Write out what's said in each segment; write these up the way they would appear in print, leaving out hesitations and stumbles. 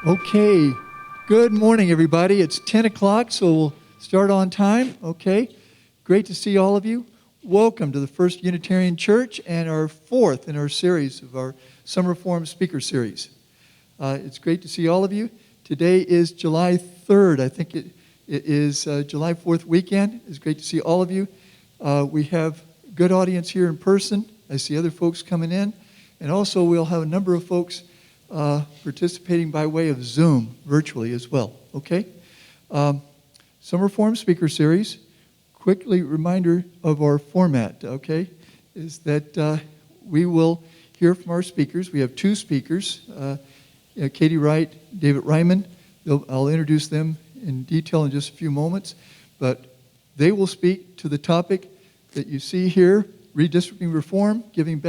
Okay, good morning, everybody. It's 10 o'clock, so we'll start on time. Okay, great to see all of you. Welcome to the First Unitarian Church and our fourth in our series of our Summer Forum Speaker Series. It's great to see all of you. Today is July 3rd. I think it is July 4th weekend. It's great to see all of you. We have a good audience here in person. I see other folks coming in. And also we'll have a number of folks participating by way of Zoom virtually as well, okay? Summer Forum Speaker Series, quickly reminder of our format, okay, is that we will hear from our speakers. We have two speakers, Katie Wright, David Reymann. I'll introduce them in detail in just a few moments, but they will speak to the topic that you see here, redistricting reform, giving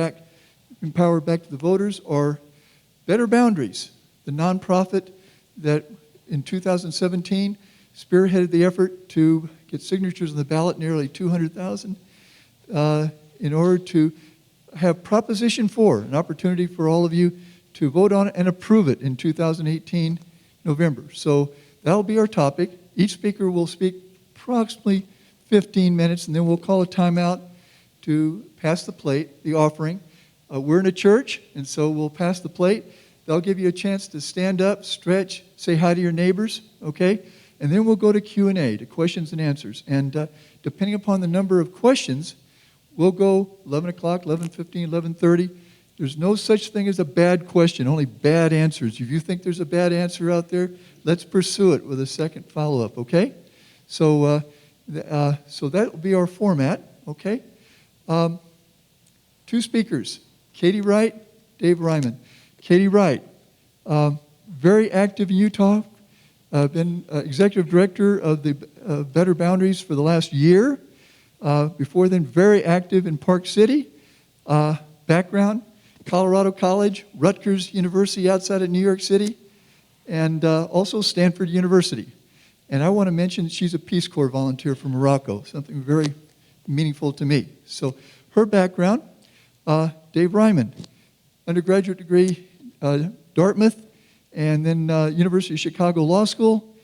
power back to the voters, or Better Boundaries, the nonprofit that in 2017 spearheaded the effort to get signatures on the ballot, nearly 200,000, in order to have Proposition 4, an opportunity for all of you to vote on it and approve it in 2018 November. So that'll be our topic. Each speaker will speak approximately 15 minutes, and then we'll call a timeout to pass the plate, the offering. We're in a church, and so we'll pass the plate. They'll give you a chance to stand up, stretch, say hi to your neighbors, okay? And then we'll go to Q&A, to questions and answers. And depending upon the number of questions, we'll go 11 o'clock, 11:15, 11:30. There's no such thing as a bad question, only bad answers. If you think there's a bad answer out there, let's pursue it with a second follow-up, okay? So that will be our format, okay? Two speakers, Katie Wright, Dave Reymann. Katie Wright, very active in Utah, been executive director of the Better Boundaries for the last year. Before then, very active in Park City. Background, Colorado College, Rutgers University outside of New York City, and also Stanford University. And I want to mention she's a Peace Corps volunteer from Morocco, something very meaningful to me. So her background, Dave Reymann, undergraduate degree, Dartmouth, and then University of Chicago Law School.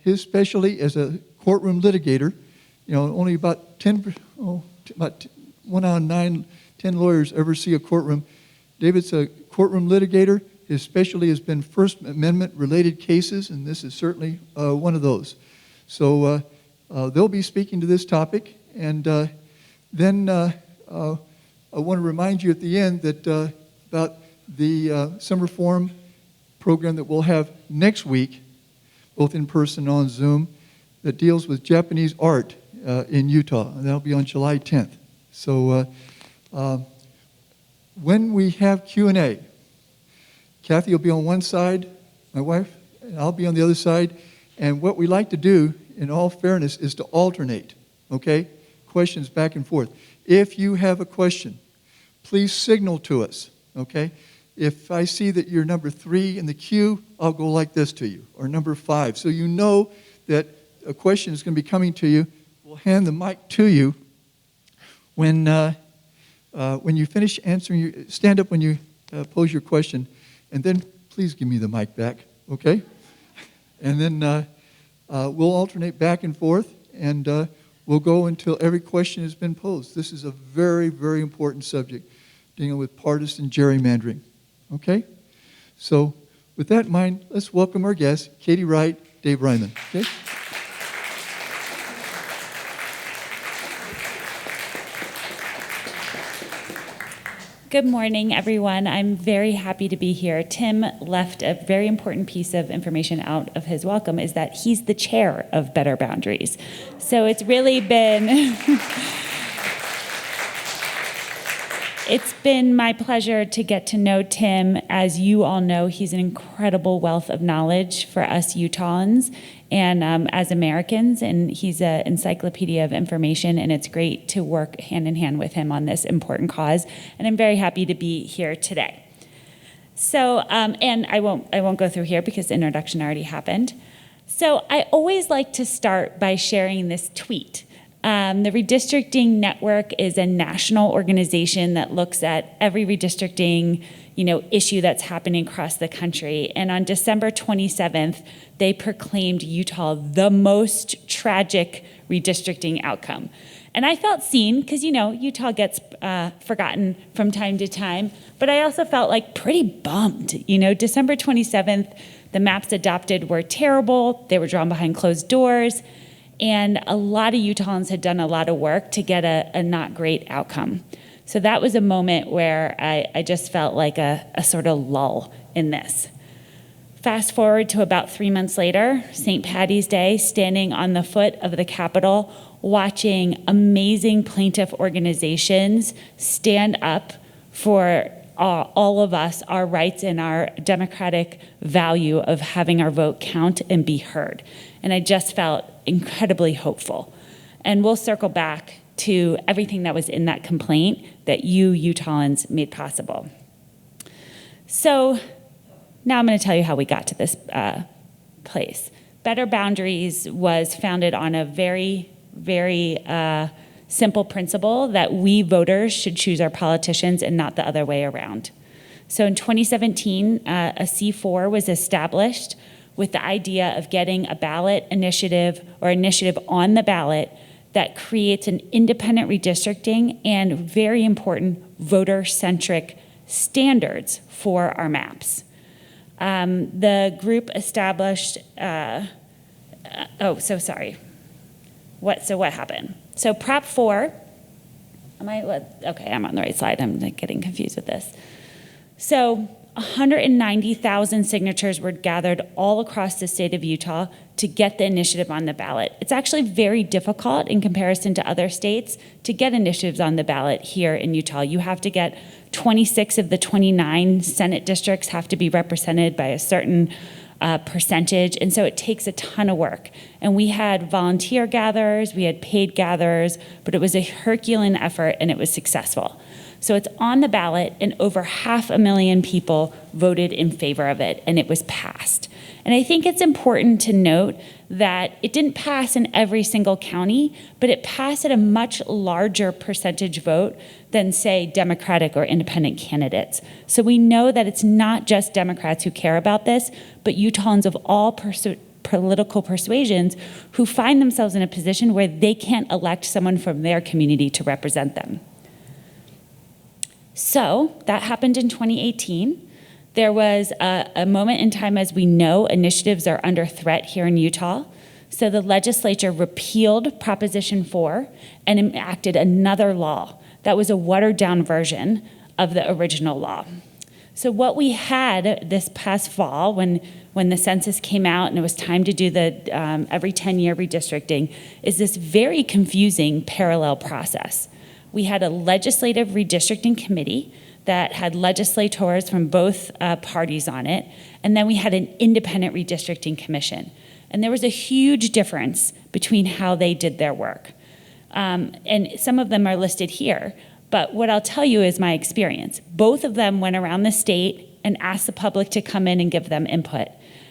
His specialty as a courtroom litigator. You know, only about 1 out of 9, 10 lawyers ever see a courtroom. David's a courtroom litigator. His specialty has been First Amendment related cases, and this is certainly one of those. So they'll be speaking to this topic, and then I want to remind you at the end that about the Summer Forum program that we'll have next week, both in person and on Zoom, that deals with Japanese art in Utah, and that'll be on July 10th. So when we have Q&A, Kathy will be on one side, my wife, and I'll be on the other side, and what we like to do, in all fairness, is to alternate, okay? Questions back and forth. If you have a question, please signal to us, okay? If I see that you're number 3 in the queue, I'll go like this to you, or number 5. So you know that a question is going to be coming to you. We'll hand the mic to you. When you finish answering, stand up when you pose your question, and then please give me the mic back, okay? And then we'll alternate back and forth, and we'll go until every question has been posed. This is a very, very important subject, dealing with partisan gerrymandering. Okay? So with that in mind, let's welcome our guests, Katie Wright, Dave Reymann. Okay? Good morning, everyone. I'm very happy to be here. Tim left a very important piece of information out of his welcome, is that he's the chair of Better Boundaries. So it's really been... It's been my pleasure to get to know Tim. As you all know, he's an incredible wealth of knowledge for us Utahns and as Americans, and he's an encyclopedia of information, and it's great to work hand in hand with him on this important cause, and I'm very happy to be here today. So, and I won't go through here because the introduction already happened. So I always like to start by sharing this tweet. The Redistricting Network is a national organization that looks at every redistricting issue that's happening across the country. And on December 27th, they proclaimed Utah the most tragic redistricting outcome. And I felt seen because, Utah gets forgotten from time to time, but I also felt like pretty bummed. December 27th, the maps adopted were terrible. They were drawn behind closed doors. And a lot of Utahns had done a lot of work to get a not great outcome. So that was a moment where I just felt like a sort of lull in this. Fast forward to about 3 months later, St. Paddy's Day, standing on the foot of the Capitol, watching amazing plaintiff organizations stand up for all of us, our rights and our democratic value of having our vote count and be heard. And I just felt incredibly hopeful. And we'll circle back to everything that was in that complaint that you Utahns made possible. So now I'm going to tell you how we got to this place. Better Boundaries was founded on a very, very simple principle that we voters should choose our politicians and not the other way around. So in 2017, a C4 was established with the idea of getting a ballot initiative or initiative on the ballot that creates an independent redistricting and, very important, voter-centric standards for our maps. The group established, what happened? So Prop 4, I'm on the right slide. I'm getting confused with this. So 190,000 signatures were gathered all across the state of Utah to get the initiative on the ballot. It's actually very difficult in comparison to other states to get initiatives on the ballot here in Utah. You have to get 26 of the 29 Senate districts have to be represented by a certain percentage, and so it takes a ton of work. And we had volunteer gatherers, we had paid gatherers, but it was a Herculean effort and it was successful. So it's on the ballot, and over 500,000 people voted in favor of it, and it was passed. And I think it's important to note that it didn't pass in every single county, but it passed at a much larger percentage vote than, say, Democratic or independent candidates. So we know that it's not just Democrats who care about this, but Utahns of all political persuasions who find themselves in a position where they can't elect someone from their community to represent them. So that happened in 2018. There was a moment in time, as we know, initiatives are under threat here in Utah. So the legislature repealed Proposition 4 and enacted another law that was a watered-down version of the original law. So what we had this past fall, when the census came out and it was time to do the every 10-year redistricting, is this very confusing parallel process. We had a legislative redistricting committee that had legislators from both parties on it, and then we had an independent redistricting commission. And there was a huge difference between how they did their work. And some of them are listed here, but what I'll tell you is my experience. Both of them went around the state and asked the public to come in and give them input.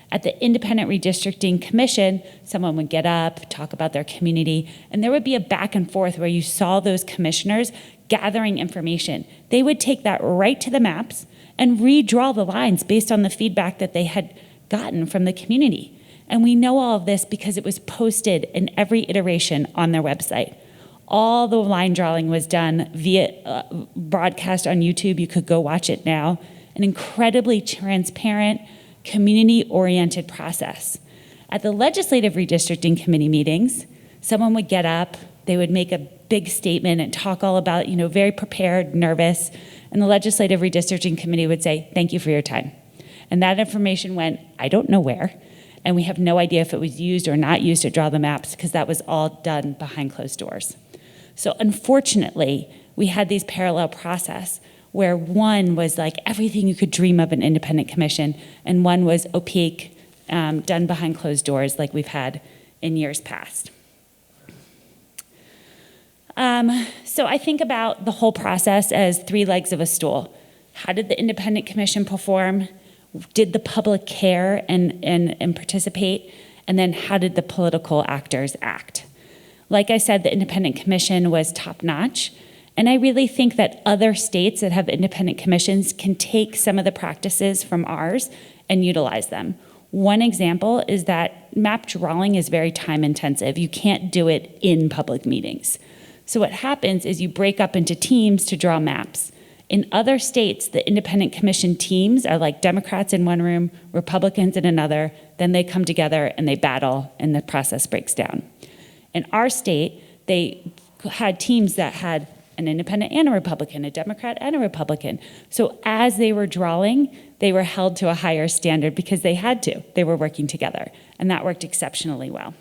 At the Independent Redistricting Commission, someone would get up, talk about their community, and there would be a back and forth where you saw those commissioners gathering information. They would take that right to the maps and redraw the lines based on the feedback that they had gotten from the community. And we know all of this because it was posted in every iteration on their website. All the line drawing was done via broadcast on YouTube. You could go watch it now. An incredibly transparent, community-oriented process. At the Legislative Redistricting Committee meetings, someone would get up, they would make a big statement and talk all about, very prepared, nervous, and the Legislative Redistricting Committee would say, "Thank you for your time." And that information went, I don't know where, and we have no idea if it was used or not used to draw the maps because that was all done behind closed doors. So unfortunately, we had these parallel process where one was like everything you could dream of an independent commission, and one was opaque, done behind closed doors like we've had in years past. So I think about the whole process as three legs of a stool. How did the independent commission perform? Did the public care and participate? And then how did the political actors act? Like I said, the independent commission was top-notch, And I really think that other states that have independent commissions can take some of the practices from ours and utilize them. One example is that map drawing is very time intensive. You can't do it in public meetings. So what happens is you break up into teams to draw maps. In other states, the independent commission teams are like Democrats in one room, Republicans in another, then they come together and they battle and the process breaks down. In our state, they had teams that had an independent and a Republican, a Democrat and a Republican. So as they were drawing, they were held to a higher standard because they had to. They were working together, and that worked exceptionally well.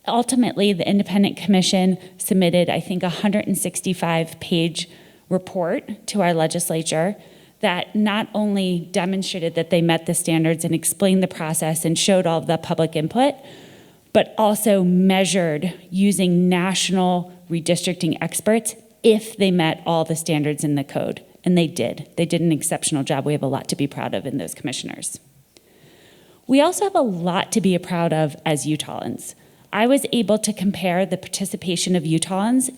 Ultimately, the Independent Commission submitted, I think, a 165-page report to our legislature that not only demonstrated that they met the standards and explained the process and showed all of the public input, but also measured using national redistricting experts if they met all the standards in the code. And they did. They did an exceptional job. We have a lot to be proud of in those commissioners. We also have a lot to be proud of as Utahns. I was able to compare the participation of Utahns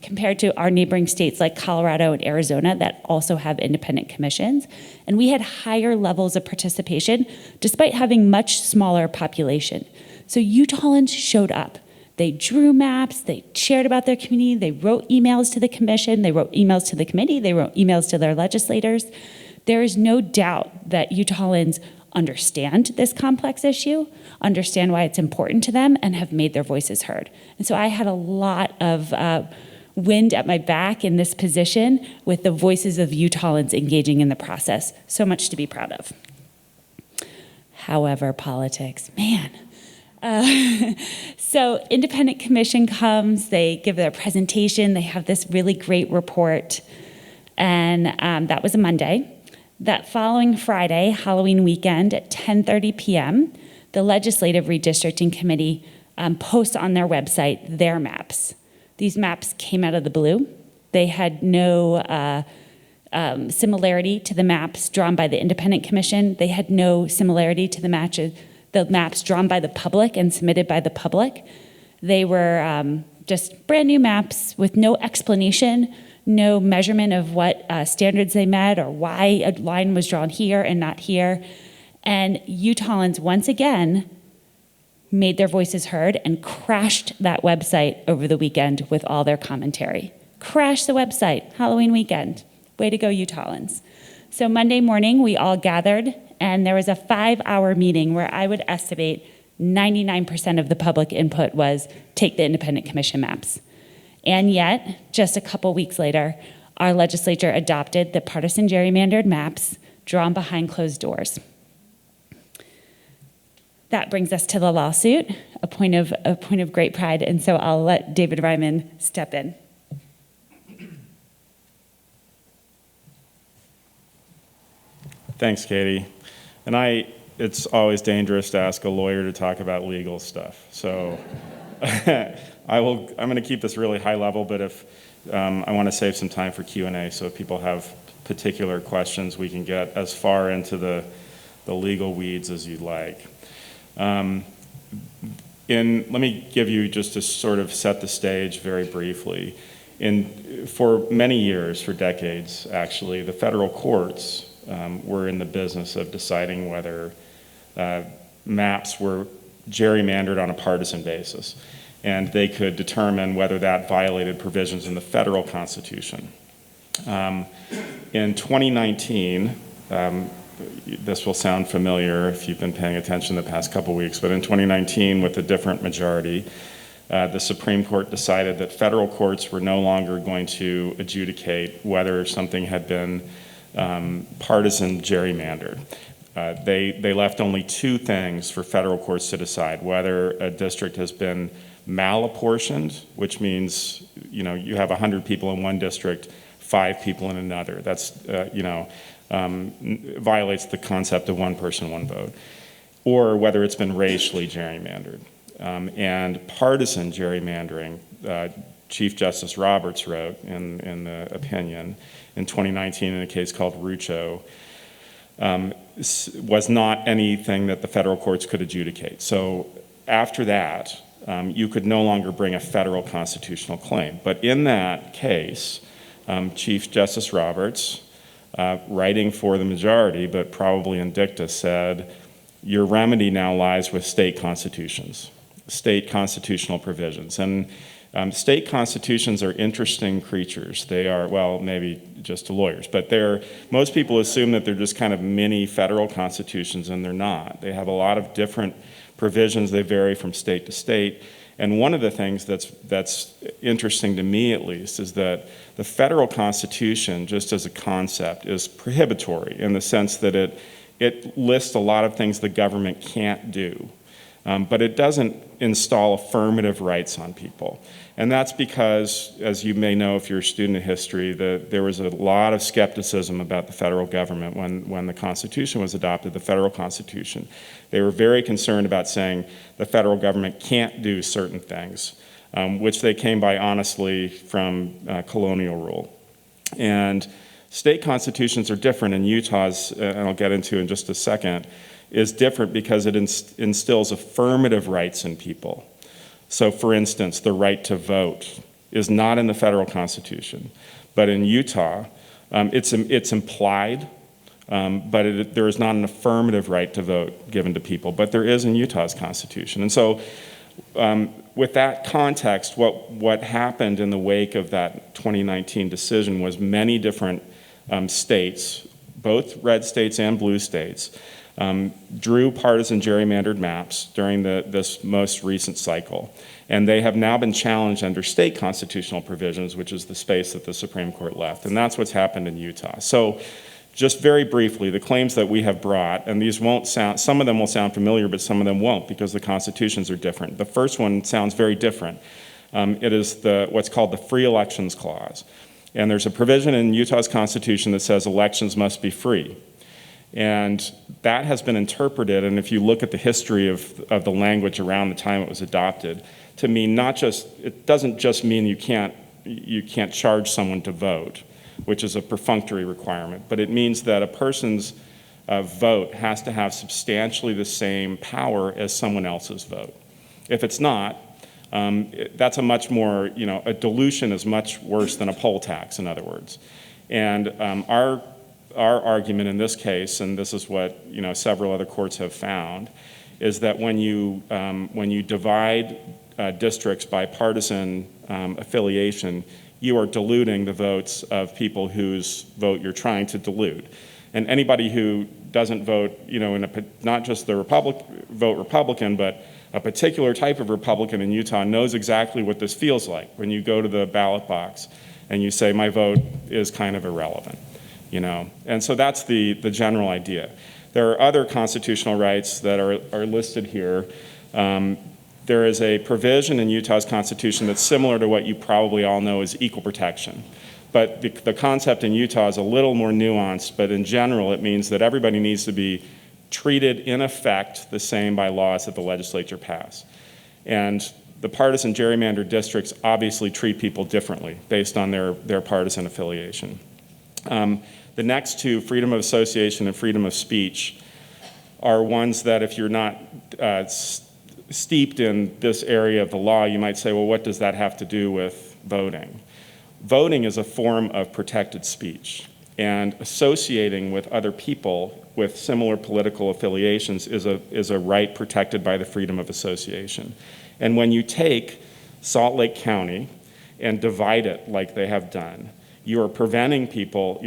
compared to our neighboring states like Colorado and Arizona that also have independent commissions. And we had higher levels of participation despite having much smaller population. So Utahns showed up. They drew maps, they shared about their community, they wrote emails to the commission, they wrote emails to the committee, they wrote emails to their legislators. There is no doubt that Utahns understand this complex issue, understand why it's important to them, and have made their voices heard. And so I had a lot of wind at my back in this position with the voices of Utahns engaging in the process. So much to be proud of. However, politics, man. So Independent Commission comes, they give their presentation, they have this really great report, and that was a Monday. That following Friday, Halloween weekend at 10:30 p.m., the Legislative Redistricting Committee posts on their website their maps. These maps came out of the blue. They had no similarity to the maps drawn by the Independent Commission. They had no similarity to the maps drawn by the public and submitted by the public. They were just brand new maps with no explanation, no measurement of what standards they met or why a line was drawn here and not here. And Utahns, once again, made their voices heard and crashed that website over the weekend with all their commentary. Crashed the website, Halloween weekend. Way to go, Utahns. So Monday morning, we all gathered, and there was a 5-hour meeting where I would estimate 99% of the public input was take the Independent Commission maps. And yet, just a couple weeks later, our legislature adopted the partisan gerrymandered maps drawn behind closed doors. That brings us to the lawsuit, a point of great pride, and so I'll let David Reymann step in. Thanks, Katie. And it's always dangerous to ask a lawyer to talk about legal stuff. So I'm going to keep this really high level, but if I want to save some time for Q&A, so if people have particular questions, we can get as far into the legal weeds as you'd like. Let me give you, just to sort of set the stage very briefly. For many years, for decades actually, the federal courts were in the business of deciding whether maps were gerrymandered on a partisan basis. And they could determine whether that violated provisions in the federal Constitution. In 2019, this will sound familiar if you've been paying attention the past couple weeks, but in 2019, with a different majority, the Supreme Court decided that federal courts were no longer going to adjudicate whether something had been partisan gerrymandered. They left only two things for federal courts to decide: whether a district has been malapportioned, which means you have 100 people in one district, 5 people in another. That's violates the concept of one person, one vote, or whether it's been racially gerrymandered. And partisan gerrymandering, Chief Justice Roberts wrote in the opinion in 2019 in a case called Rucho, was not anything that the federal courts could adjudicate. So after that, you could no longer bring a federal constitutional claim. But in that case, Chief Justice Roberts, writing for the majority, but probably in dicta, said, your remedy now lies with state constitutions, state constitutional provisions. And state constitutions are interesting creatures. They are, well, maybe just to lawyers, but most people assume that they're just kind of mini federal constitutions, and they're not. They have a lot of different provisions. They vary from state to state. And one of the things that's interesting to me, at least, is that the federal constitution, just as a concept, is prohibitory in the sense that it lists a lot of things the government can't do. But it doesn't install affirmative rights on people. And that's because, as you may know if you're a student of history, there was a lot of skepticism about the federal government when the Constitution was adopted, the federal Constitution. They were very concerned about saying the federal government can't do certain things, which they came by honestly from colonial rule. And state constitutions are different, and Utah's, and I'll get into in just a second, is different because it instills affirmative rights in people. So, for instance, the right to vote is not in the federal Constitution, but in Utah, it's implied, but there is not an affirmative right to vote given to people, but there is in Utah's Constitution. And so, with that context, what happened in the wake of that 2019 decision was many different states, both red states and blue states, drew partisan gerrymandered maps during this most recent cycle. And they have now been challenged under state constitutional provisions, which is the space that the Supreme Court left. And that's what's happened in Utah. So just very briefly, the claims that we have brought, and these won't sound, some of them will sound familiar, but some of them won't because the constitutions are different. The first one sounds very different. It is what's called the Free Elections Clause. And there's a provision in Utah's Constitution that says elections must be free. And that has been interpreted, and if you look at the history of the language around the time it was adopted, to mean it doesn't just mean you can't charge someone to vote, which is a perfunctory requirement, but it means that a person's vote has to have substantially the same power as someone else's vote. If it's not, that's a much more, a dilution is much worse than a poll tax, in other words. And our argument in this case, and this is what several other courts have found, is that when you divide districts by partisan affiliation, you are diluting the votes of people whose vote you're trying to dilute. And anybody who doesn't vote, not just the vote Republican, but a particular type of Republican in Utah knows exactly what this feels like when you go to the ballot box and you say, my vote is kind of irrelevant. And so that's the general idea. There are other constitutional rights that are listed here. There is a provision in Utah's Constitution that's similar to what you probably all know as equal protection. But the concept in Utah is a little more nuanced, but in general it means that everybody needs to be treated in effect the same by laws that the legislature pass. And the partisan gerrymandered districts obviously treat people differently based on their partisan affiliation. The next two, freedom of association and freedom of speech, are ones that if you're not steeped in this area of the law, you might say, well, what does that have to do with voting? Voting is a form of protected speech, and associating with other people with similar political affiliations is a right protected by the freedom of association. And when you take Salt Lake County and divide it like they have done, you're preventing people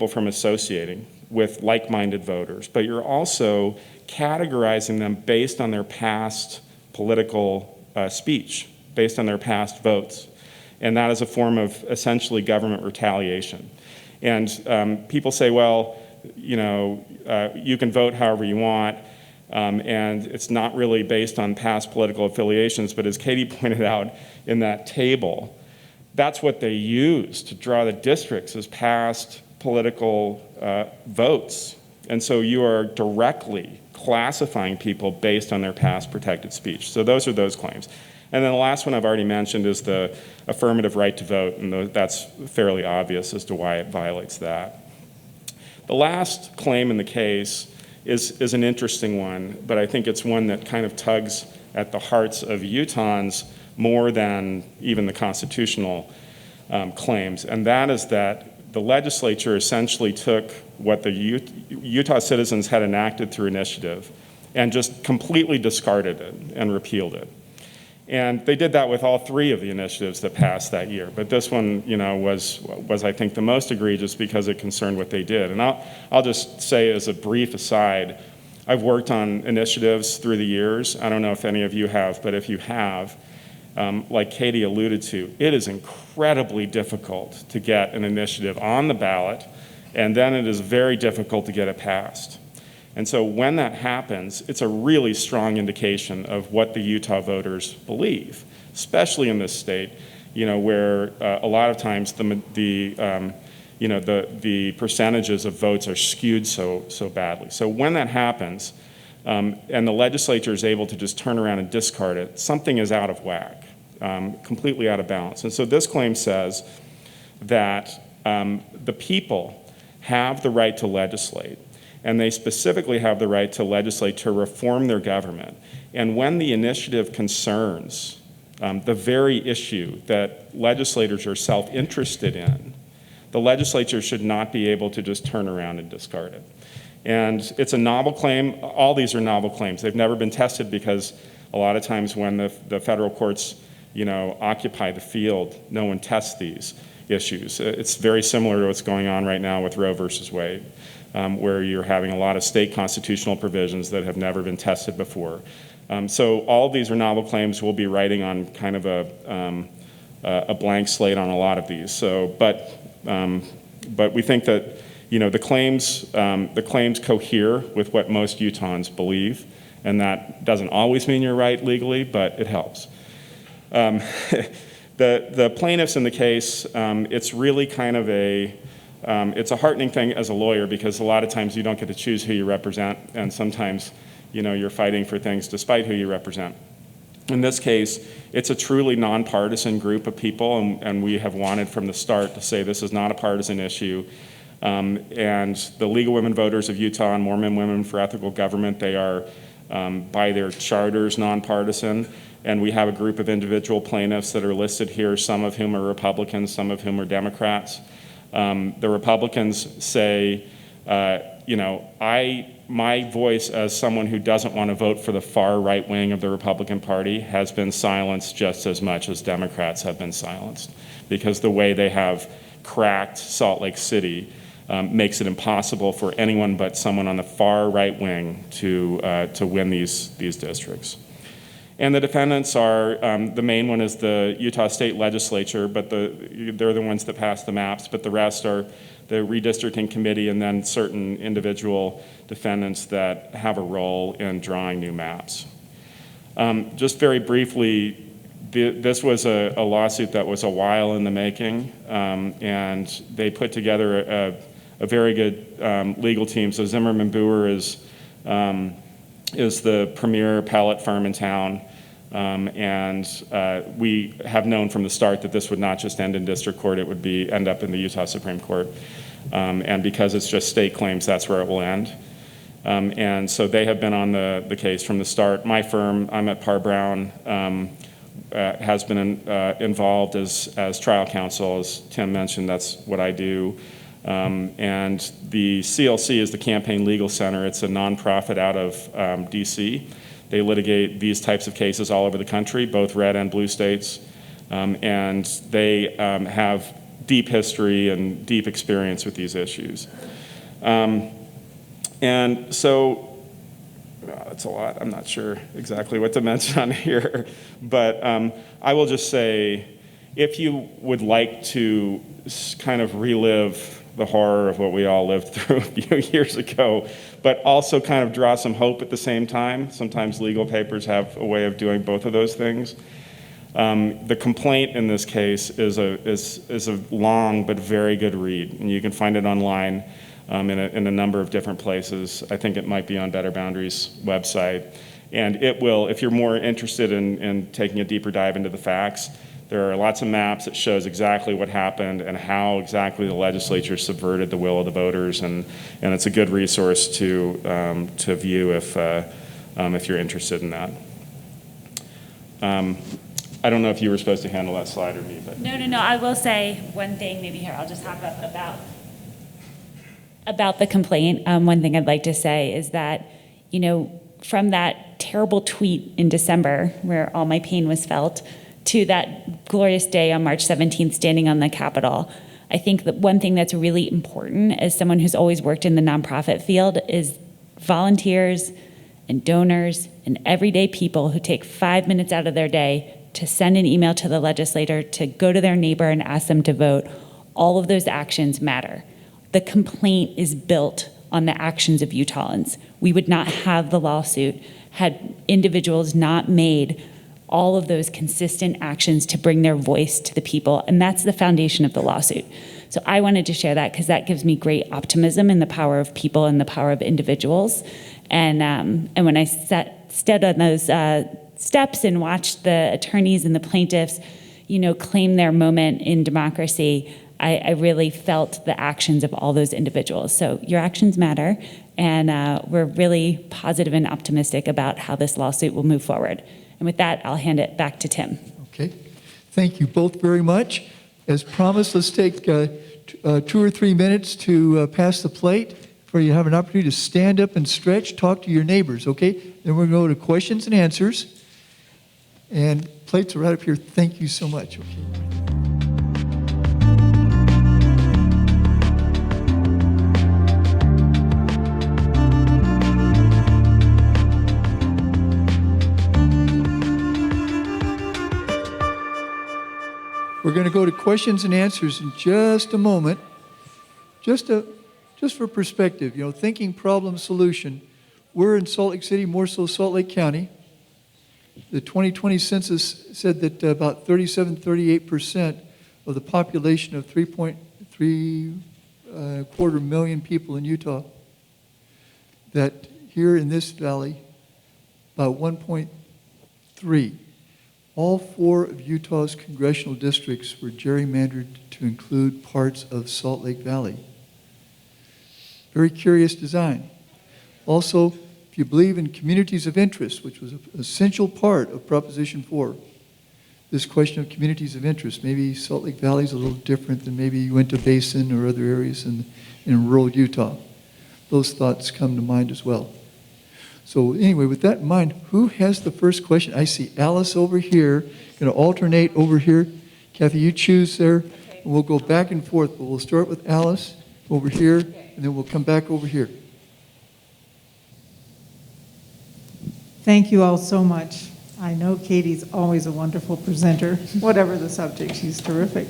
from associating with like-minded voters, but you're also categorizing them based on their past political speech, based on their past votes. And that is a form of essentially government retaliation. And people say, well, you can vote however you want, and it's not really based on past political affiliations, but as Katie pointed out in that table, that's what they use to draw the districts as past political votes. And so you are directly classifying people based on their past protected speech. So those are those claims. And then the last one I've already mentioned is the affirmative right to vote, and that's fairly obvious as to why it violates that. The last claim in the case is an interesting one, but I think it's one that kind of tugs at the hearts of Utahns more than even the constitutional claims, and that is that the legislature essentially took what the Utah citizens had enacted through initiative and just completely discarded it and repealed it. And they did that with all three of the initiatives that passed that year. But this one, was I think the most egregious because it concerned what they did. And I'll just say as a brief aside, I've worked on initiatives through the years. I don't know if any of you have, but if you have, like Katie alluded to, it is incredibly difficult to get an initiative on the ballot, and then it is very difficult to get it passed. And so when that happens, it's a really strong indication of what the Utah voters believe, especially in this state, where a lot of times the percentages of votes are skewed so badly. So when that happens, and the legislature is able to just turn around and discard it, something is out of whack, completely out of balance. And so this claim says that the people have the right to legislate, and they specifically have the right to legislate to reform their government. And when the initiative concerns the very issue that legislators are self-interested in, the legislature should not be able to just turn around and discard it. And it's a novel claim. All these are novel claims. They've never been tested because a lot of times when the federal courts, occupy the field, no one tests these issues. It's very similar to what's going on right now with Roe versus Wade, where you're having a lot of state constitutional provisions that have never been tested before. So all of these are novel claims. We'll be writing on kind of a blank slate on a lot of these. So, but we think that the claims cohere with what most Utahns believe, and that doesn't always mean you're right legally, but it helps. The plaintiffs in the case, it's really kind of it's a heartening thing as a lawyer because a lot of times you don't get to choose who you represent, and sometimes you're fighting for things despite who you represent. In this case, it's a truly nonpartisan group of people, and we have wanted from the start to say this is not a partisan issue. And the League of Women Voters of Utah and Mormon Women for Ethical Government, they are, by their charters, nonpartisan. And we have a group of individual plaintiffs that are listed here, some of whom are Republicans, some of whom are Democrats. The Republicans say, my voice as someone who doesn't want to vote for the far right wing of the Republican Party has been silenced just as much as Democrats have been silenced, because the way they have cracked Salt Lake City makes it impossible for anyone but someone on the far right wing to win these districts. And the defendants are, the main one is the Utah State Legislature, but they're the ones that pass the maps, but the rest are the Redistricting Committee and then certain individual defendants that have a role in drawing new maps. Just very briefly, this was a lawsuit that was a while in the making, and they put together a very good legal team. So Zimmerman Boer is the premier appellate firm in town, and we have known from the start that this would not just end in district court, it would end up in the Utah Supreme Court. And because it's just state claims, that's where it will end. And so they have been on the case from the start. My firm, I'm at Parr Brown, has been involved as trial counsel. As Tim mentioned, that's what I do. And the CLC is the Campaign Legal Center. It's a nonprofit out of DC. They litigate these types of cases all over the country, both red and blue states. And they have deep history and deep experience with these issues. And so, that's a lot. I'm not sure exactly what to mention on here. But I will just say, if you would like to kind of relive the horror of what we all lived through a few years ago, but also kind of draw some hope at the same time. Sometimes legal papers have a way of doing both of those things. The complaint in this case is a long but very good read, and you can find it online in a number of different places. I think it might be on Better Boundaries' website. And it will, if you're more interested in taking a deeper dive into the facts, there are lots of maps that shows exactly what happened and how exactly the legislature subverted the will of the voters, and it's a good resource to view if you're interested in that. I don't know if you were supposed to handle that slide or me, but. No. I will say one thing, maybe here, I'll just hop up about the complaint. One thing I'd like to say is that, from that terrible tweet in December where all my pain was felt to that glorious day on March 17th standing on the Capitol, I think that one thing that's really important as someone who's always worked in the nonprofit field is volunteers and donors and everyday people who take 5 minutes out of their day to send an email to the legislator, to go to their neighbor and ask them to vote. All of those actions matter. The complaint is built on the actions of Utahns. We would not have the lawsuit had individuals not made all of those consistent actions to bring their voice to the people, and that's the foundation of the lawsuit. So I wanted to share that because that gives me great optimism in the power of people and the power of individuals. And when I stood on those steps and watched the attorneys and the plaintiffs, claim their moment in democracy, I really felt the actions of all those individuals. So your actions matter, and we're really positive and optimistic about how this lawsuit will move forward. And with that, I'll hand it back to Tim. Okay. Thank you both very much. As promised, let's take 2 or 3 minutes to pass the plate for you to have an opportunity to stand up and stretch, talk to your neighbors, okay? Then we're going to go to questions and answers. And plates are right up here. Thank you so much. Okay. We're going to go to questions and answers in just a moment. Just for perspective, thinking problem solution. We're in Salt Lake City, more so Salt Lake County. The 2020 census said that about 38% of the population of 3.3 quarter million people in Utah, that here in this valley, about 1.3. All 4 of Utah's congressional districts were gerrymandered to include parts of Salt Lake Valley. Very curious design. Also, if you believe in communities of interest, which was an essential part of Proposition 4, this question of communities of interest, maybe Salt Lake Valley is a little different than maybe Uinta Basin or other areas in rural Utah. Those thoughts come to mind as well. So anyway, with that in mind, who has the first question? I see Alice over here. Going to alternate over here. Kathy, you choose there. Okay. And we'll go back and forth, but we'll start with Alice over here, and then we'll come back over here. Thank you all so much. I know Katie's always a wonderful presenter, whatever the subject, she's terrific.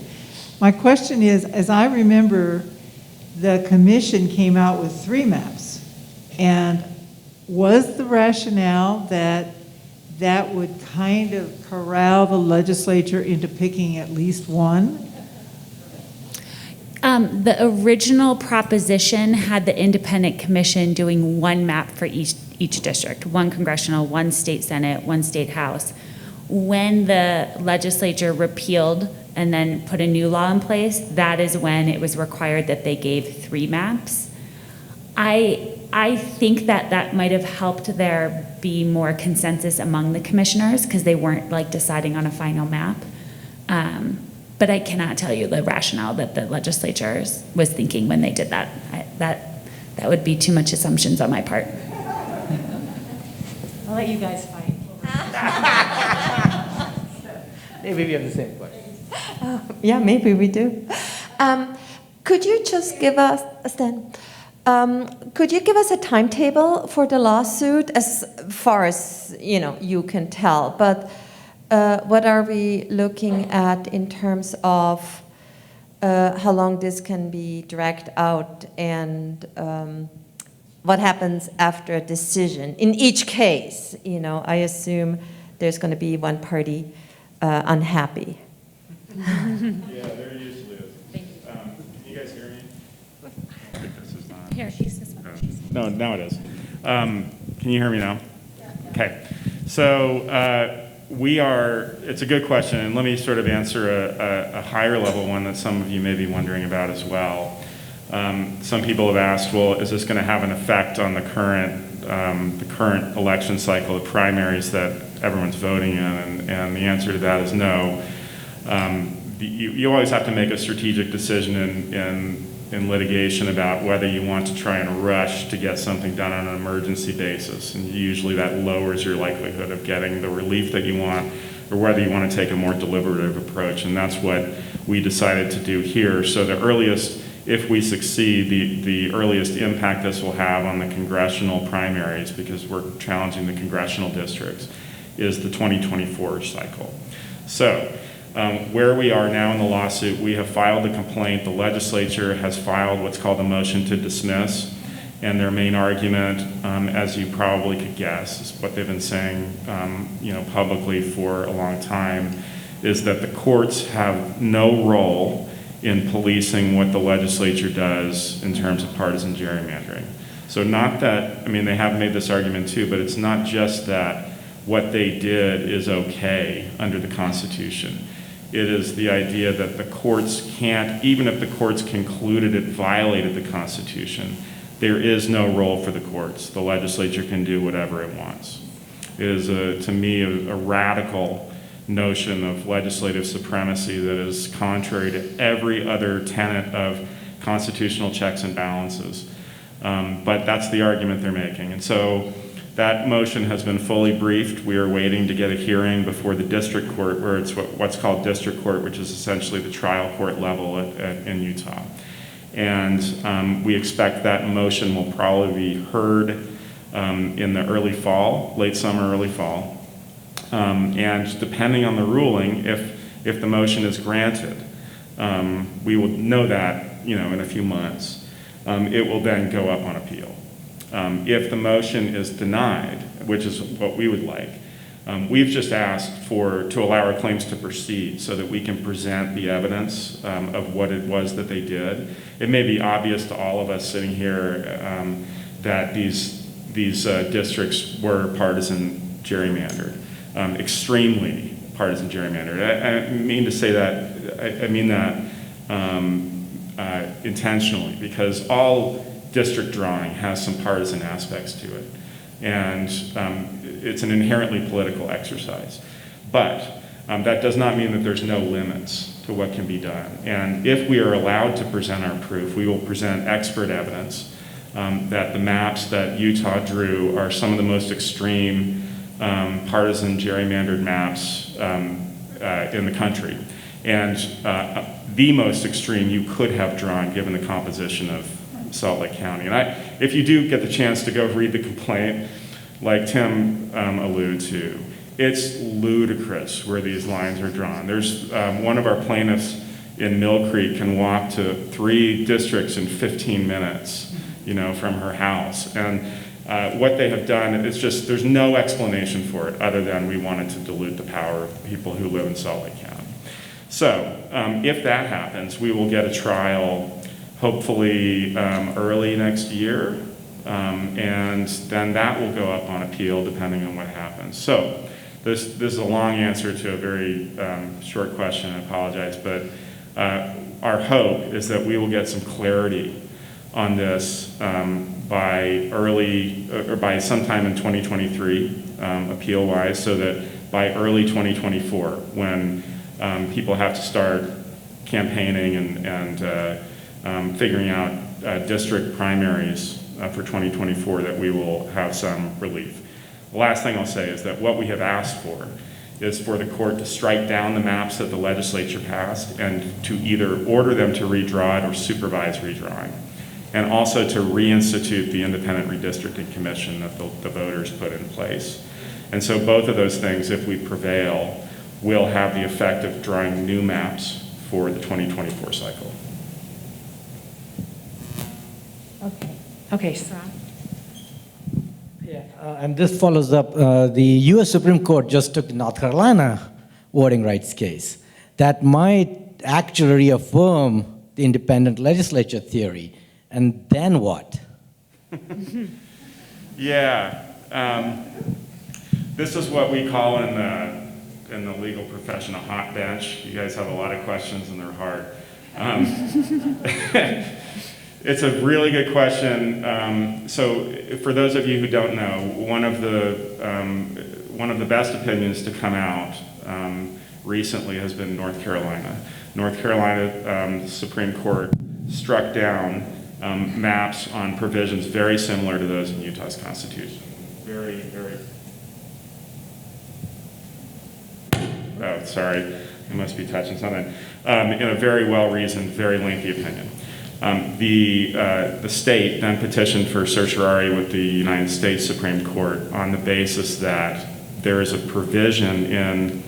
My question is, as I remember, the commission came out with 3 maps, and was the rationale that would kind of corral the legislature into picking at least one? The original proposition had the independent commission doing 1 map for each district, 1 congressional, 1 state senate, 1 state house. When the legislature repealed and then put a new law in place, that is when it was required that they gave 3 maps. I think that might have helped there be more consensus among the commissioners because they weren't deciding on a final map. But I cannot tell you the rationale that the legislature was thinking when they did that. That would be too much assumptions on my part. I'll let you guys fight. Maybe we have the same question. Yeah, maybe we do. Could you just give us, Stan, could you give us a timetable for the lawsuit as far as you can tell? But what are we looking at in terms of how long this can be dragged out and what happens after a decision? In each case, I assume there's going to be one party unhappy. Yeah, there usually is. Can you guys hear me? I think this is not. Here, use this one. No, now it is. Can you hear me now? Yeah. Okay. So it's a good question, and let me sort of answer a higher level one that some of you may be wondering about as well. Some people have asked, well, is this going to have an effect on the current election cycle, the primaries that everyone's voting in, and the answer to that is no. You always have to make a strategic decision in litigation about whether you want to try and rush to get something done on an emergency basis, and usually that lowers your likelihood of getting the relief that you want, or whether you want to take a more deliberative approach, and that's what we decided to do here. So the earliest, if we succeed, the earliest impact this will have on the congressional primaries, because we're challenging the congressional districts, is the 2024 cycle. So where we are now in the lawsuit, we have filed the complaint. The legislature has filed what's called a motion to dismiss, and their main argument, as you probably could guess, is what they've been saying publicly for a long time, is that the courts have no role in policing what the legislature does in terms of partisan gerrymandering. So not that, they have made this argument too, but it's not just that what they did is okay under the Constitution. It is the idea that the courts can't, even if the courts concluded it violated the Constitution, there is no role for the courts. The legislature can do whatever it wants. It is, to me, a radical notion of legislative supremacy that is contrary to every other tenet of constitutional checks and balances. But that's the argument they're making. And so that motion has been fully briefed. We are waiting to get a hearing before the district court, where it's what's called district court, which is essentially the trial court level in Utah. And we expect that motion will probably be heard in the early fall, late summer, early fall. And depending on the ruling, if the motion is granted, we will know that in a few months. It will then go up on appeal. If the motion is denied, which is what we would like, we've just asked to allow our claims to proceed so that we can present the evidence of what it was that they did. It may be obvious to all of us sitting here that these districts were partisan gerrymandered, extremely partisan gerrymandered. I mean to say that, I mean that intentionally, because all district drawing has some partisan aspects to it, and it's an inherently political exercise. But that does not mean that there's no limits to what can be done. And if we are allowed to present our proof, we will present expert evidence that the maps that Utah drew are some of the most extreme partisan gerrymandered maps in the country, and the most extreme you could have drawn given the composition of Salt Lake County. And if you do get the chance to go read the complaint, like Tim alluded to, it's ludicrous where these lines are drawn. There's one of our plaintiffs in Mill Creek can walk to 3 districts in 15 minutes, from her house. And what they have done, it's just, there's no explanation for it other than we wanted to dilute the power of people who live in Salt Lake County. So if that happens, we will get a trial hopefully early next year, and then that will go up on appeal depending on what happens. So this is a long answer to a very short question, I apologize, but our hope is that we will get some clarity on this by sometime in 2023, appeal-wise, so that by early 2024, when people have to start campaigning and figuring out district primaries for 2024, that we will have some relief. The last thing I'll say is that what we have asked for is for the court to strike down the maps that the legislature passed and to either order them to redraw it or supervise redrawing, and also to reinstitute the independent redistricting commission that the voters put in place. And so both of those things, if we prevail, will have the effect of drawing new maps for the 2024 cycle. Okay, Ron. Yeah, and this follows up, the US Supreme Court just took the North Carolina voting rights case. That might actually reaffirm the independent legislature theory. And then what? Yeah, this is what we call in the legal profession a hot bench. You guys have a lot of questions and they're hard. It's a really good question. So for those of you who don't know, one one of the best opinions to come out recently has been North Carolina. North Carolina Supreme Court struck down maps on provisions very similar to those in Utah's Constitution. Very, very. Oh, sorry, I must be touching something. In a very well-reasoned, very lengthy opinion. The state then petitioned for certiorari with the United States Supreme Court on the basis that there is a provision in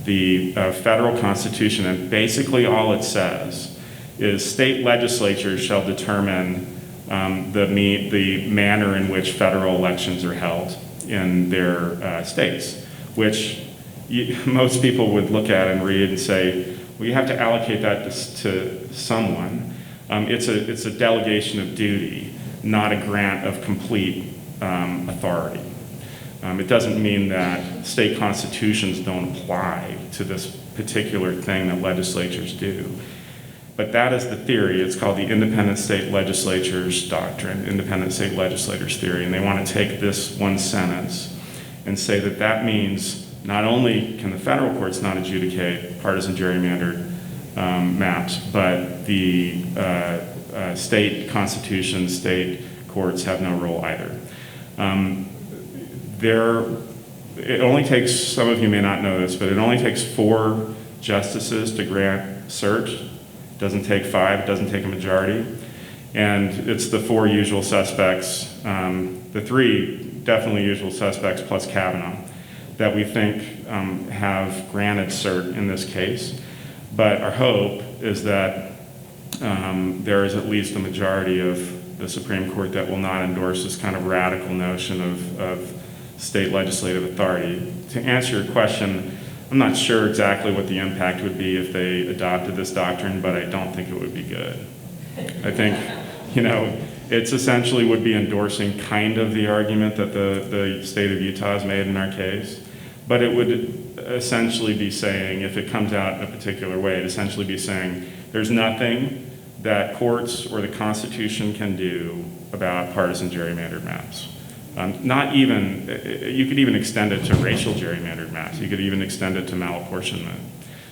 the federal Constitution, and basically all it says is state legislatures shall determine the manner in which federal elections are held in their states, which most people would look at and read and say, well, you have to allocate that to someone. It's a delegation of duty, not a grant of complete authority. It doesn't mean that state constitutions don't apply to this particular thing that legislatures do. But that is the theory. It's called the independent state legislatures doctrine, independent state legislators theory, and they want to take this one sentence and say that that means not only can the federal courts not adjudicate partisan gerrymandered maps, but the state constitutions, state courts have no role either. It only takes, some of you may not know this, but it only takes 4 justices to grant cert. It doesn't take 5, it doesn't take a majority. And it's the 4 usual suspects, the 3 definitely usual suspects plus Kavanaugh, that we think have granted cert in this case. But our hope is that there is at least a majority of the Supreme Court that will not endorse this kind of radical notion of state legislative authority. To answer your question, I'm not sure exactly what the impact would be if they adopted this doctrine, but I don't think it would be good. I think, it's essentially would be endorsing kind of the argument that the state of Utah has made in our case, but it would essentially be saying, if it comes out in a particular way, it'd essentially be saying there's nothing that courts or the Constitution can do about partisan gerrymandered maps. Not even, you could even extend it to racial gerrymandered maps. You could even extend it to malapportionment.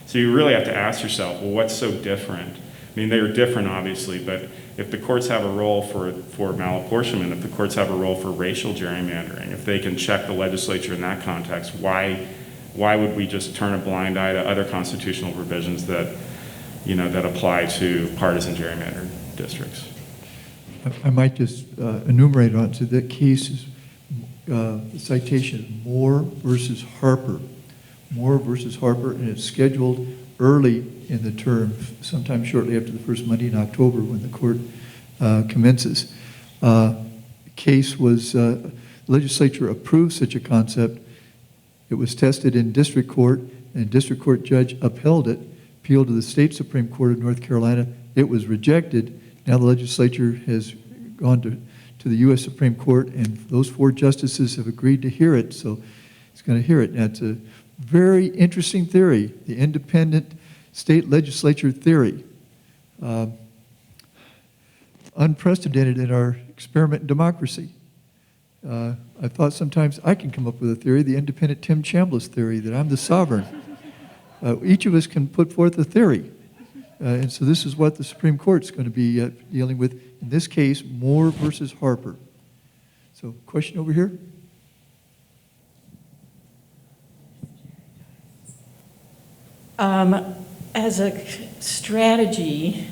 So you really have to ask yourself, well, what's so different? I mean, they are different, obviously, but if the courts have a role for malapportionment, if the courts have a role for racial gerrymandering, if they can check the legislature in that context, why would we just turn a blind eye to other constitutional provisions that, that apply to partisan gerrymandered districts? I might just enumerate onto that case the citation Moore versus Harper. Moore versus Harper, and it's scheduled early in the term, sometime shortly after the first Monday in October when the court commences. The case was, legislature approved such a concept. It was tested in district court, and district court judge upheld it, appealed to the state Supreme Court of North Carolina. It was rejected. Now the legislature has gone to the U.S. Supreme Court, and those 4 justices have agreed to hear it, so it's going to hear it. Now, it's a very interesting theory, the independent state legislature theory. Unprecedented in our experiment in democracy. I thought sometimes I can come up with a theory, the independent Tim Chambless theory, that I'm the sovereign. Each of us can put forth a theory. And so this is what the Supreme Court's going to be dealing with. In this case, Moore versus Harper. So, question over here? As a strategy,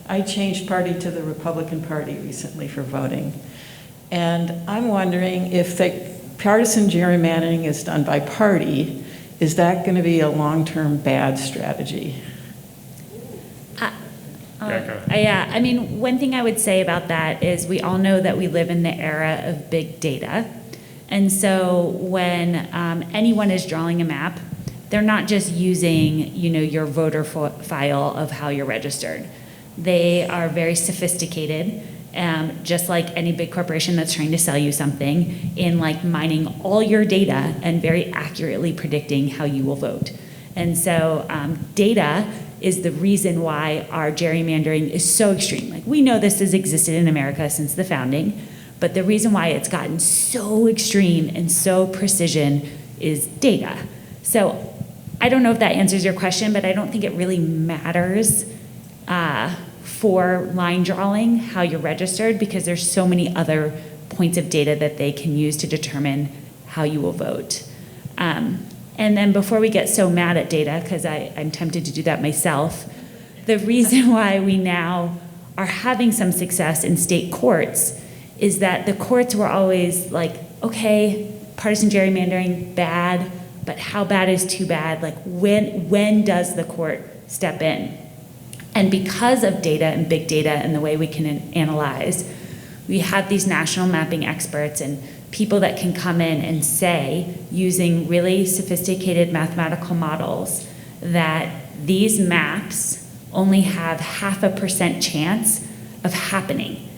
I changed party to the Republican Party recently for voting. And I'm wondering if the partisan gerrymandering is done by party, is that going to be a long-term bad strategy? Yeah, I mean, one thing I would say about that is we all know that we live in the era of big data. And so when anyone is drawing a map, they're not just using, your voter file of how you're registered. They are very sophisticated, just like any big corporation that's trying to sell you something, in mining all your data and very accurately predicting how you will vote. And so data is the reason why our gerrymandering is so extreme. We know this has existed in America since the founding, but the reason why it's gotten so extreme and so precision is data. So I don't know if that answers your question, but I don't think it really matters for line drawing how you're registered, because there's so many other points of data that they can use to determine how you will vote. And then before we get so mad at data, because I'm tempted to do that myself, the reason why we now are having some success in state courts is that the courts were always like, okay, partisan gerrymandering, bad, but how bad is too bad? Like when does the court step in? And because of data and big data and the way we can analyze, we have these national mapping experts and people that can come in and say, using really sophisticated mathematical models, that these maps only have 0.5% chance of happening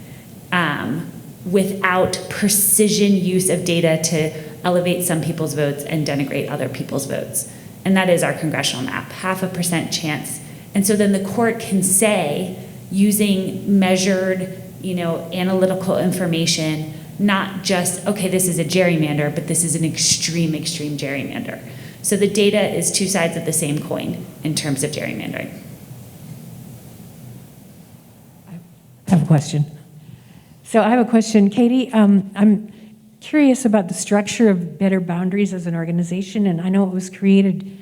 without precision use of data to elevate some people's votes and denigrate other people's votes. And that is our congressional map, 0.5% chance. And so then the court can say, using measured, analytical information, not just, okay, this is a gerrymander, but this is an extreme gerrymander. So the data is two sides of the same coin in terms of gerrymandering. I have a question. So I have a question, Katie. I'm curious about the structure of Better Boundaries as an organization, and I know it was created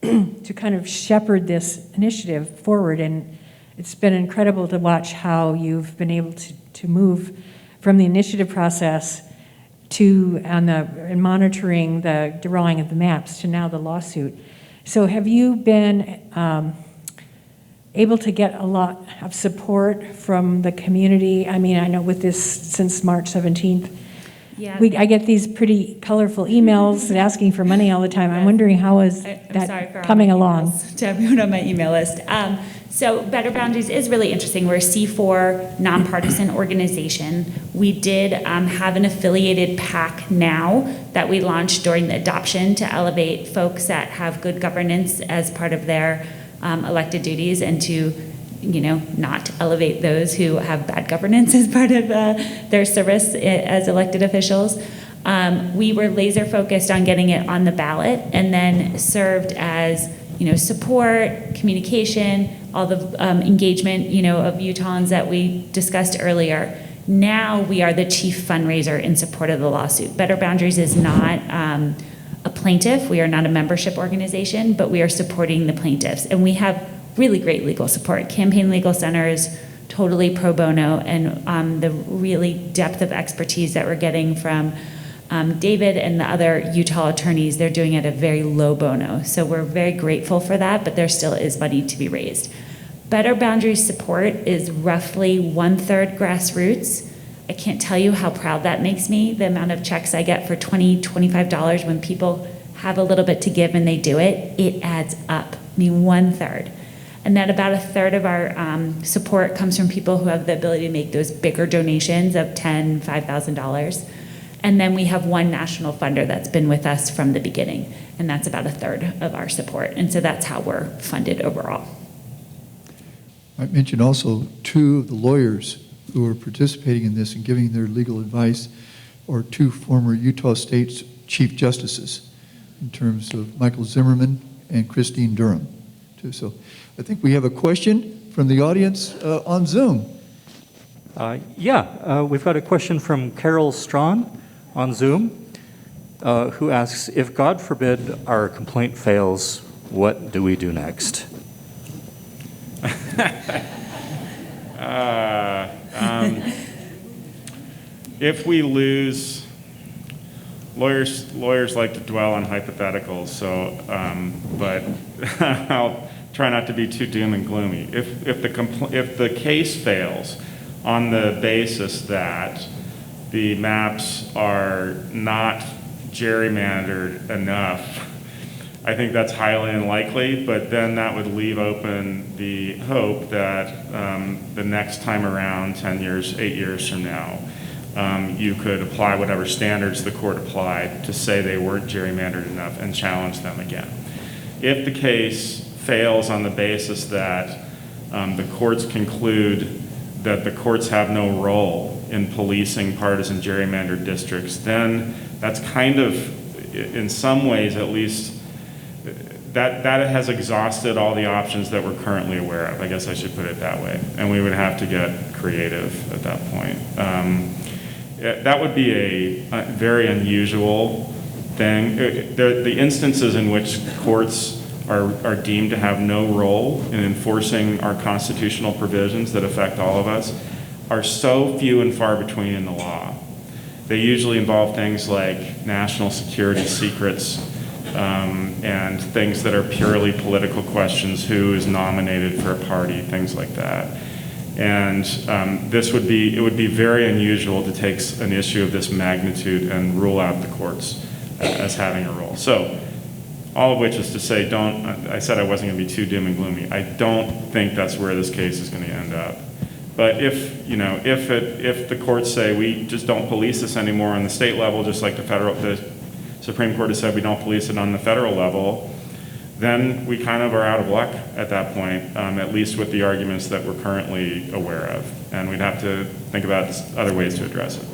to kind of shepherd this initiative forward, and it's been incredible to watch how you've been able to move from the initiative process to and monitoring the drawing of the maps to now the lawsuit. So have you been able to get a lot of support from the community? I mean, I know with this since March 17th, yeah, I get these pretty colorful emails asking for money all the time. I'm wondering how is that coming along? To everyone on my email list. So Better Boundaries is really interesting. We're a C4 nonpartisan organization. We did have an affiliated PAC now that we launched during the adoption to elevate folks that have good governance as part of their elected duties, and to not elevate those who have bad governance as part of their service as elected officials. We were laser focused on getting it on the ballot, and then served as support, communication, all the engagement of Utahns that we discussed earlier. Now we are the chief fundraiser in support of the lawsuit. Better Boundaries is not a plaintiff. We are not a membership organization, but we are supporting the plaintiffs, and we have really great legal support. Campaign Legal Center is totally pro bono, and the really depth of expertise that we're getting from David and the other Utah attorneys, they're doing it at a very low bono. So we're very grateful for that, but there still is money to be raised. Better Boundaries support is roughly 1/3 grassroots. I can't tell you how proud that makes me, the amount of checks I get for $20, $25 when people have a little bit to give and they do it. It adds up. I mean, 1/3. And then about 1/3 of our support comes from people who have the ability to make those bigger donations of $10,000, $5,000. And then we have one national funder that's been with us from the beginning, and that's about 1/3 of our support. And so that's how we're funded overall. I mentioned also 2 of the lawyers who are participating in this and giving their legal advice are 2 former Utah State Chief Justices, in terms of Michael Zimmerman and Christine Durham, too. So I think we have a question from the audience on Zoom. We've got a question from Carol Strawn on Zoom, who asks, if God forbid our complaint fails, what do we do next? If we lose, lawyers like to dwell on hypotheticals, so but I'll try not to be too doom and gloomy. If the case fails on the basis that the maps are not gerrymandered enough, I think that's highly unlikely, but then that would leave open the hope that the next time around, 10 years, 8 years from now, you could apply whatever standards the court applied to say they weren't gerrymandered enough and challenge them again. If the case fails on the basis that the courts conclude that the courts have no role in policing partisan gerrymandered districts, then that's kind of in some ways at least, that has exhausted all the options that we're currently aware of. I guess I should put it that way. And we would have to get creative at that point. That would be a very unusual thing. The instances in which courts are deemed to have no role in enforcing our constitutional provisions that affect all of us are so few and far between in the law. They usually involve things like national security secrets, and things that are purely political questions, who is nominated for a party, things like that. And it would be very unusual to take an issue of this magnitude and rule out the courts as having a role. So, all of which is to say, I said I wasn't going to be too doom and gloomy. I don't think that's where this case is going to end up. But if the courts say we just don't police this anymore on the state level, just like the Supreme Court has said we don't police it on the federal level, then we kind of are out of luck at that point, at least with the arguments that we're currently aware of. And we'd have to think about other ways to address it.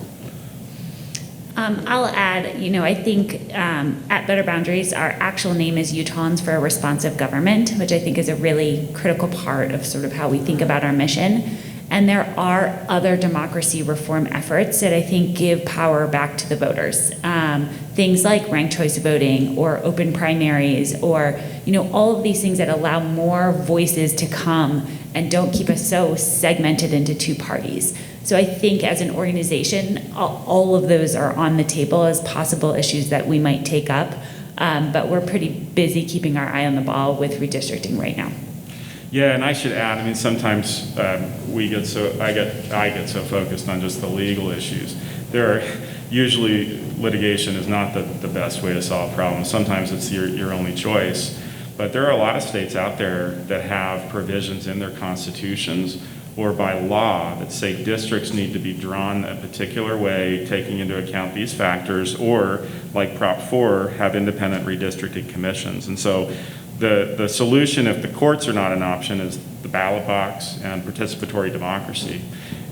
I'll add, I think at Better Boundaries, our actual name is Utahns for a Responsive Government, which I think is a really critical part of sort of how we think about our mission. And there are other democracy reform efforts that I think give power back to the voters. Things like ranked choice voting or open primaries or, all of these things that allow more voices to come and don't keep us so segmented into two parties. So I think as an organization, all of those are on the table as possible issues that we might take up. But we're pretty busy keeping our eye on the ball with redistricting right now. Yeah, and I should add, sometimes I get so focused on just the legal issues. Usually litigation is not the best way to solve problems. Sometimes it's your only choice. But there are a lot of states out there that have provisions in their constitutions or by law that say districts need to be drawn a particular way, taking into account these factors, or like Prop 4, have independent redistricting commissions. And so the solution, if the courts are not an option, is the ballot box and participatory democracy.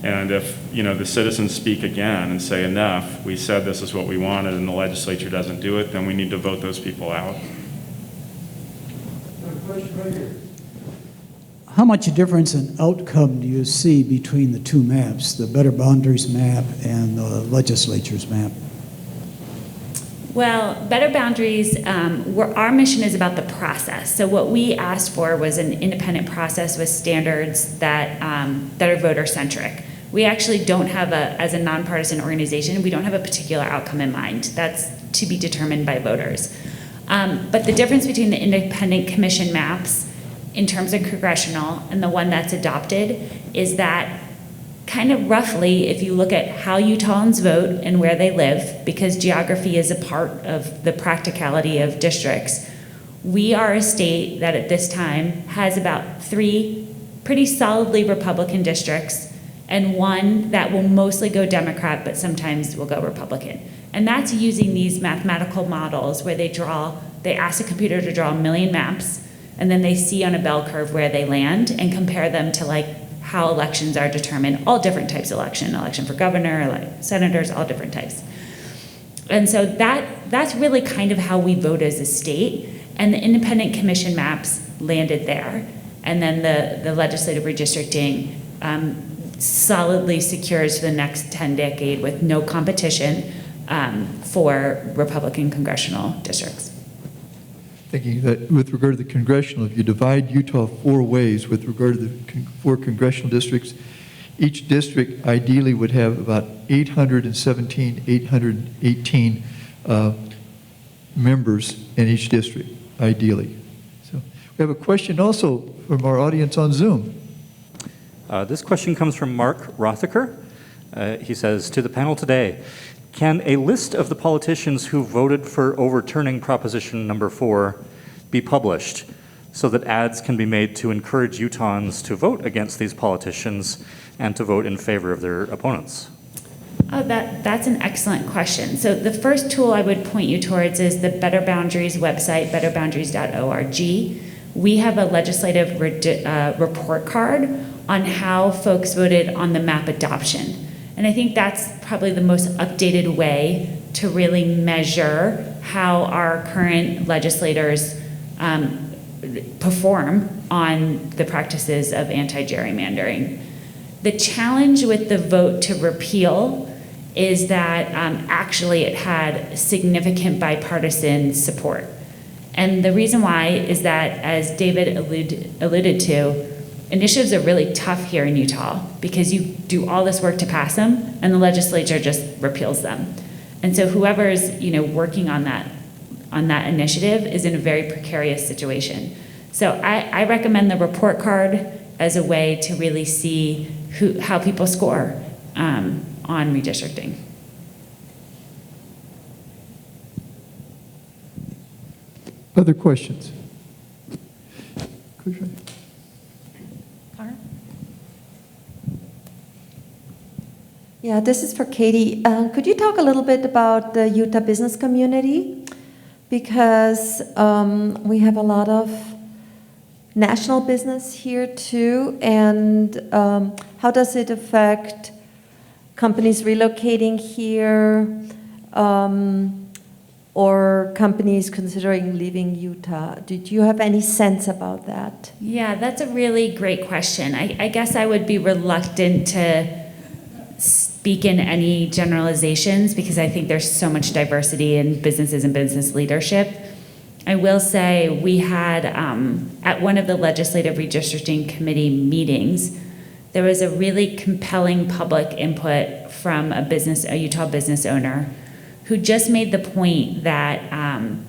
And if the citizens speak again and say enough, we said this is what we wanted and the legislature doesn't do it, then we need to vote those people out. How much difference in outcome do you see between the two maps, the Better Boundaries map and the legislature's map? Well, Better Boundaries, our mission is about the process. So what we asked for was an independent process with standards that are voter-centric. We actually don't have as a nonpartisan organization, we don't have a particular outcome in mind. That's to be determined by voters. But the difference between the independent commission maps in terms of congressional and the one that's adopted is that kind of roughly, if you look at how Utahns vote and where they live, because geography is a part of the practicality of districts, we are a state that at this time has about 3 pretty solidly Republican districts and 1 that will mostly go Democrat, but sometimes will go Republican. And that's using these mathematical models where they ask a computer to draw 1 million maps, and then they see on a bell curve where they land and compare them to how elections are determined, all different types of election for governor, senators, all different types. And so that's really kind of how we vote as a state, and the independent commission maps landed there. And then the legislative redistricting solidly secures for the next 10 decades with no competition for Republican congressional districts. Thinking that with regard to the congressional, if you divide Utah 4 ways with regard to the 4 congressional districts, each district ideally would have about 818 members in each district, ideally. So we have a question also from our audience on Zoom. This question comes from Mark Rothaker. He says, to the panel today, can a list of the politicians who voted for overturning Proposition number 4 be published so that ads can be made to encourage Utahns to vote against these politicians and to vote in favor of their opponents? Oh, that's an excellent question. So the first tool I would point you towards is the Better Boundaries website, betterboundaries.org. We have a legislative report card on how folks voted on the map adoption. And I think that's probably the most updated way to really measure how our current legislators perform on the practices of anti-gerrymandering. The challenge with the vote to repeal is that actually it had significant bipartisan support. And the reason why is that, as David alluded to, initiatives are really tough here in Utah because you do all this work to pass them and the legislature just repeals them. And so whoever's working on that initiative is in a very precarious situation. So I recommend the report card as a way to really see how people score on redistricting. Other questions? Parr? Yeah, this is for Katie. Could you talk a little bit about the Utah business community? Because we have a lot of national business here too, and how does it affect companies relocating here, or companies considering leaving Utah? Did you have any sense about that? Yeah, that's a really great question. I guess I would be reluctant to speak in any generalizations because I think there's so much diversity in businesses and business leadership. I will say we had, at one of the Legislative Redistricting Committee meetings, there was a really compelling public input from a Utah business owner who just made the point that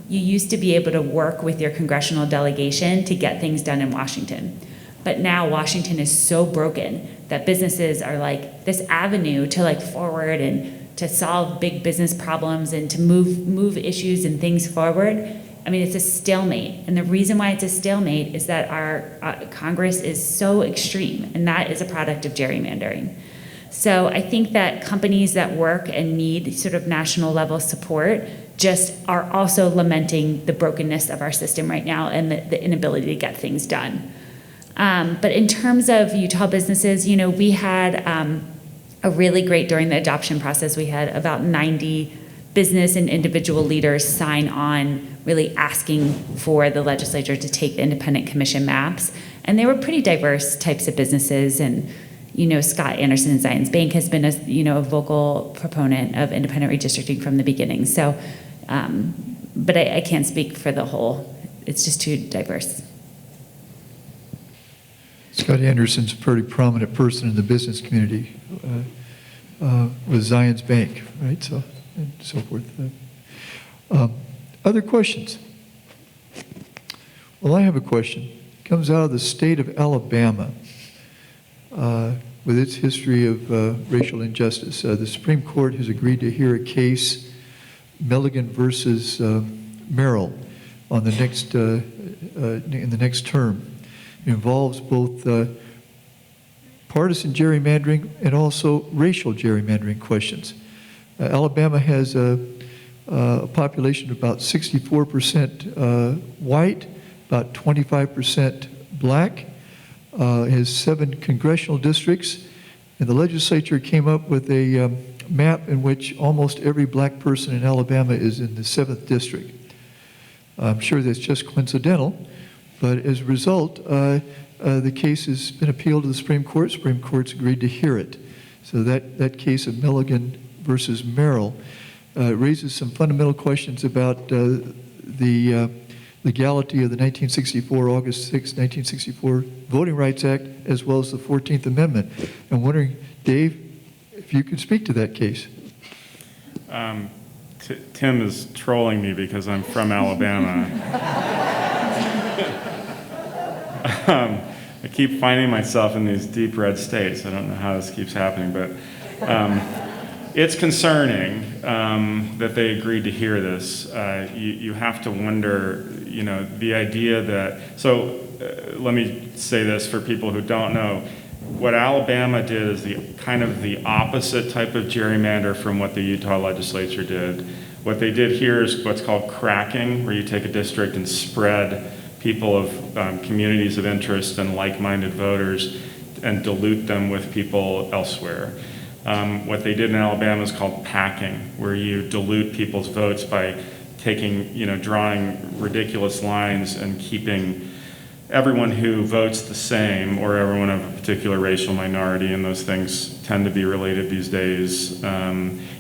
you used to be able to work with your congressional delegation to get things done in Washington. But now Washington is so broken that businesses are like this avenue to forward and to solve big business problems and to move issues and things forward. I mean, it's a stalemate. And the reason why it's a stalemate is that our Congress is so extreme, and that is a product of gerrymandering. So I think that companies that work and need sort of national level support just are also lamenting the brokenness of our system right now and the inability to get things done. But in terms of Utah businesses, we had a really great, during the adoption process, we had about 90 business and individual leaders sign on really asking for the legislature to take the independent commission maps. And they were pretty diverse types of businesses. And, Scott Anderson and Zions Bank has been a vocal proponent of independent redistricting from the beginning. So, but I can't speak for the whole. It's just too diverse. Scott Anderson's a pretty prominent person in the business community with Zions Bank, right? So, and so forth. Other questions? Well, I have a question. It comes out of the state of Alabama with its history of racial injustice. The Supreme Court has agreed to hear a case, Milligan versus Merrill, on the next in the next term. It involves both partisan gerrymandering and also racial gerrymandering questions. Alabama has a population of about 64% white, about 25% black, has 7 congressional districts, and the legislature came up with a map in which almost every black person in Alabama is in the 7th district. I'm sure that's just coincidental, but as a result, the case has been appealed to the Supreme Court. Supreme Court's agreed to hear it. So that case of Milligan versus Merrill raises some fundamental questions about the legality of the 1964, August 6, 1964 Voting Rights Act, as well as the 14th Amendment. I'm wondering, Dave, if you could speak to that case. Tim is trolling me because I'm from Alabama. I keep finding myself in these deep red states. I don't know how this keeps happening, but it's concerning that they agreed to hear this. You have to wonder, the idea that, so let me say this for people who don't know, what Alabama did is the opposite type of gerrymander from what the Utah legislature did. What they did here is what's called cracking, where you take a district and spread people of communities of interest and like-minded voters and dilute them with people elsewhere. What they did in Alabama is called packing, where you dilute people's votes by taking, drawing ridiculous lines and keeping everyone who votes the same or everyone of a particular racial minority, and those things tend to be related these days,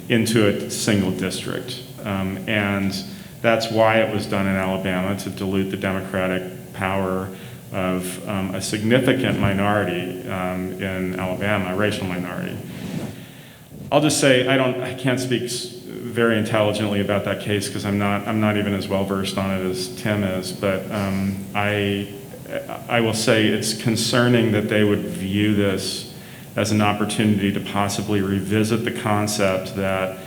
into a single district. And that's why it was done in Alabama, to dilute the Democratic power of a significant minority in Alabama, a racial minority. I'll just say I can't speak very intelligently about that case because I'm not even as well versed on it as Tim is, but I will say it's concerning that they would view this as an opportunity to possibly revisit the concept that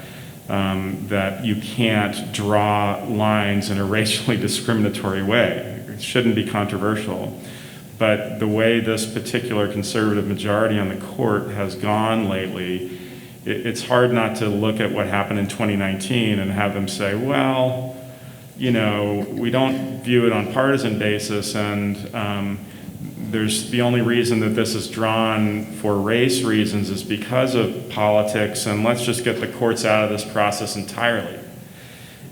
you can't draw lines in a racially discriminatory way. It shouldn't be controversial. But the way this particular conservative majority on the court has gone lately, it's hard not to look at what happened in 2019 and have them say, well, we don't view it on partisan basis, and there's the only reason that this is drawn for race reasons is because of politics, and let's just get the courts out of this process entirely.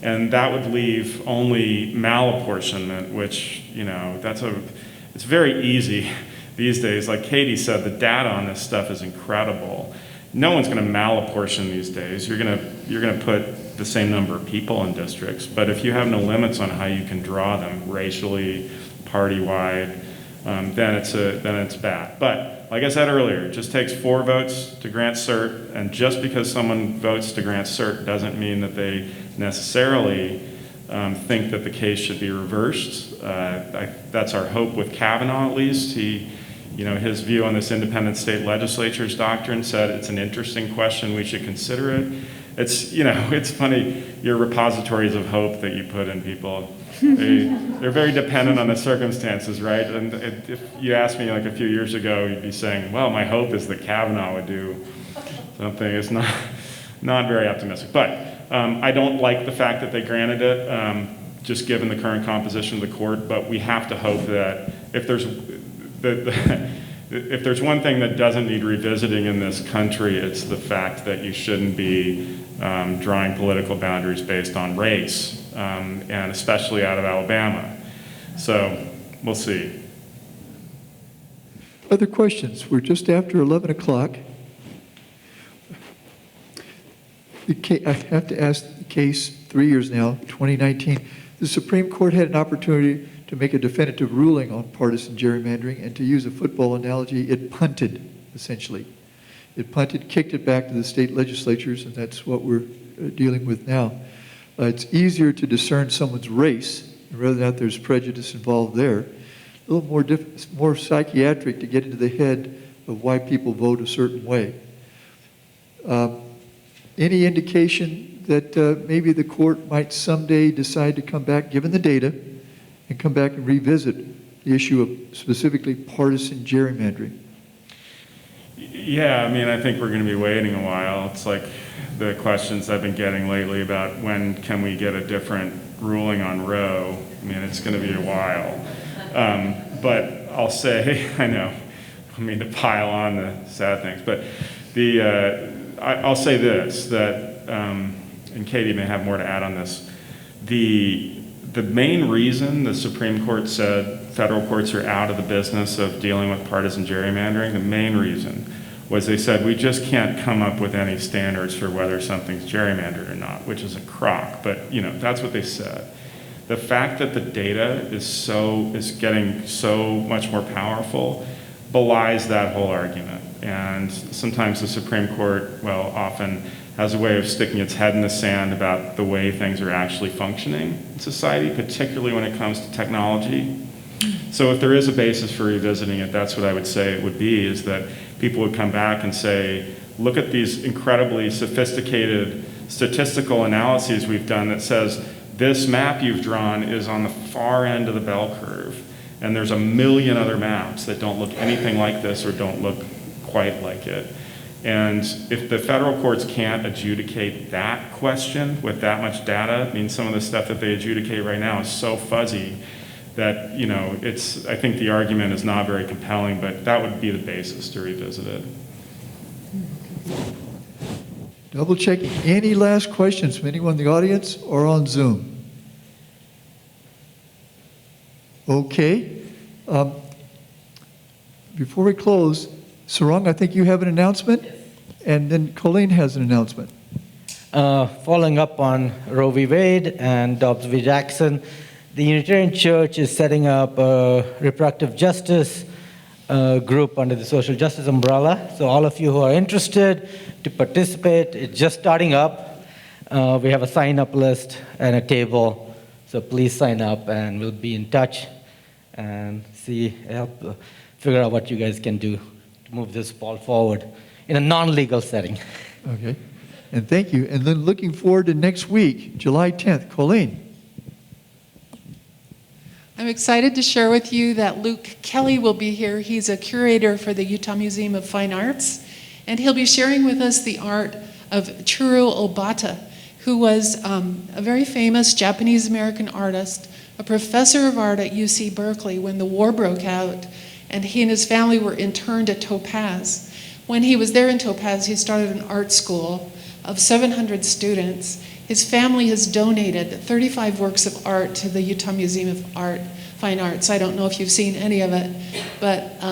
And that would leave only malapportionment, which, it's very easy these days. Like Katie said, the data on this stuff is incredible. No one's going to malapportion these days. You're going to put the same number of people in districts, but if you have no limits on how you can draw them racially, party-wide, then it's bad. But like I said earlier, it just takes 4 votes to grant cert, and just because someone votes to grant cert doesn't mean that they necessarily think that the case should be reversed. That's our hope with Kavanaugh, at least. His view on this independent state legislature's doctrine said it's an interesting question, we should consider it. It's funny, your repositories of hope that you put in people, they're very dependent on the circumstances, right? And if you asked me like a few years ago, you'd be saying, well, my hope is that Kavanaugh would do something. It's not very optimistic. But I don't like the fact that they granted it, just given the current composition of the court, but we have to hope that if there's one thing that doesn't need revisiting in this country, it's the fact that you shouldn't be drawing political boundaries based on race, and especially out of Alabama. So we'll see. Other questions? We're just after 11 o'clock. I have to ask the case 3 years now, 2019. The Supreme Court had an opportunity to make a definitive ruling on partisan gerrymandering, and to use a football analogy, it punted, essentially. It punted, kicked it back to the state legislatures, and that's what we're dealing with now. It's easier to discern someone's race, and whether or not there's prejudice involved there. A little more psychiatric to get into the head of why people vote a certain way. Any indication that maybe the court might someday decide to come back, given the data, and come back and revisit the issue of specifically partisan gerrymandering? Yeah, I think we're going to be waiting a while. It's like the questions I've been getting lately about when can we get a different ruling on Roe. It's going to be a while. But I'll say, to pile on the sad things, but I'll say this, that, and Katie may have more to add on this, the main reason the Supreme Court said federal courts are out of the business of dealing with partisan gerrymandering, the main reason was they said we just can't come up with any standards for whether something's gerrymandered or not, which is a crock, but that's what they said. The fact that the data is getting so much more powerful belies that whole argument. And sometimes the Supreme Court, often has a way of sticking its head in the sand about the way things are actually functioning in society, particularly when it comes to technology. So if there is a basis for revisiting it, that's what I would say it would be, is that people would come back and say, look at these incredibly sophisticated statistical analyses we've done that says this map you've drawn is on the far end of the bell curve, and there's a million other maps that don't look anything like this or don't look quite like it. And if the federal courts can't adjudicate that question with that much data, some of the stuff that they adjudicate right now is so fuzzy that, I think the argument is not very compelling, but that would be the basis to revisit it. Double checking. Any last questions from anyone in the audience or on Zoom? Okay. Before we close, Sarang, I think you have an announcement, and then Colleen has an announcement. Following up on Roe v. Wade and Dobbs v. Jackson, the Unitarian Church is setting up a reproductive justice group under the social justice umbrella. So all of you who are interested to participate, it's just starting up. We have a sign-up list and a table, so please sign up and we'll be in touch and help figure out what you guys can do to move this ball forward in a non-legal setting. Okay. And thank you. And then looking forward to next week, July 10th. Colleen. I'm excited to share with you that Luke Kelly will be here. He's a curator for the Utah Museum of Fine Arts, and he'll be sharing with us the art of Chiro Obata, who was a very famous Japanese-American artist, a professor of art at UC Berkeley when the war broke out, and he and his family were interned at Topaz. When he was there in Topaz, he started an art school of 700 students. His family has donated 35 works of art to the Utah Museum of Fine Arts. I don't know if you've seen any of it, but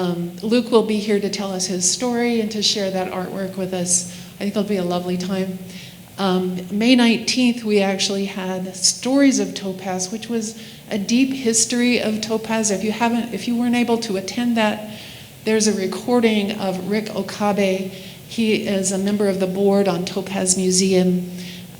Luke will be here to tell us his story and to share that artwork with us. I think it'll be a lovely time. May 19th, we actually had Stories of Topaz, which was a deep history of Topaz. If you weren't able to attend that, there's a recording of Rick Okabe. He is a member of the board on Topaz Museum,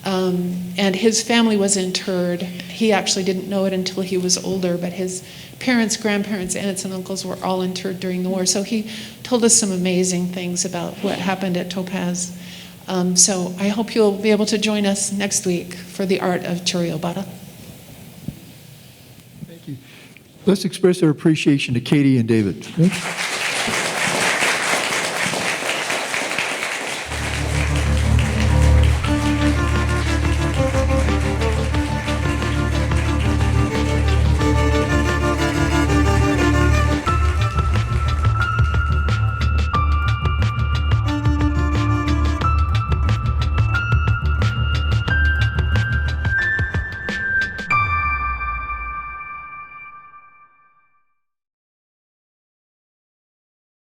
and his family was interred. He actually didn't know it until he was older, but his parents, grandparents, aunts, and uncles were all interred during the war. So he told us some amazing things about what happened at Topaz. So I hope you'll be able to join us next week for the art of Chiro Obata. Thank you. Let's express our appreciation to Katie and David. Okay?